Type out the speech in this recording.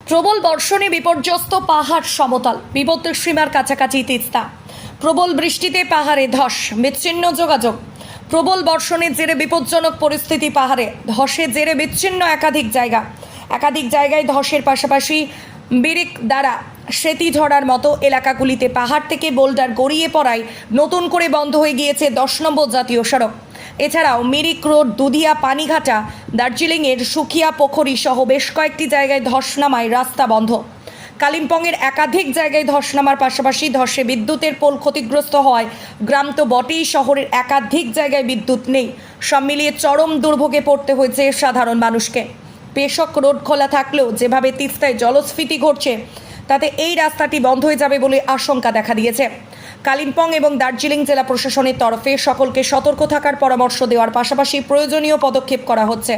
প্রবল বর্ষণে বিপর্যস্ত পাহাড় সমতল, বিপদের সীমার কাছাকাছি তিস্তা। প্রবল বৃষ্টিতে পাহাড়ে ধস, বিচ্ছিন্ন যোগাযোগ। প্রবল বর্ষণের জেরে বিপজ্জনক পরিস্থিতি পাহাড়ে, ধসের জেরে বিচ্ছিন্ন একাধিক জায়গায় ধসের পাশাপাশি বিরিক দ্বারা সেতী ঝরার মতো এলাকাগুলিতে পাহাড় থেকে বোল্ডার গড়িয়ে পড়ায় নতুন করে বন্ধ হয়ে গিয়েছে 10 নম্বর জাতীয় সড়ক। এছাড়াও মিরিক রোড, দুধিয়া, পানিঘাটা, দার্জিলিংয়ের সুখিয়া পোখরি সহ বেশ কয়েকটি জায়গায় ধস নামায় রাস্তা বন্ধ। কালিম্পংয়ের একাধিক জায়গায় ধস নামার পাশাপাশি ধসে বিদ্যুতের পোল ক্ষতিগ্রস্ত হওয়ায় গ্রাম তো বটেই, শহরের একাধিক জায়গায় বিদ্যুৎ নেই। সব মিলিয়ে চরম দুর্ভোগে পড়তে হয়েছে সাধারণ মানুষকে। পেশক রোড খোলা থাকলেও যেভাবে তিস্তায় জলস্ফীতি ঘটছে তাতে এই রাস্তাটি বন্ধ হয়ে যাবে বলে আশঙ্কা দেখা দিয়েছে। কালিম্পং এবং দার্জিলিং জেলা প্রশাসনের তরফে সকলকে সতর্ক থাকার পরামর্শ দেওয়ার পাশাপাশি প্রয়োজনীয় পদক্ষেপ করা হচ্ছে।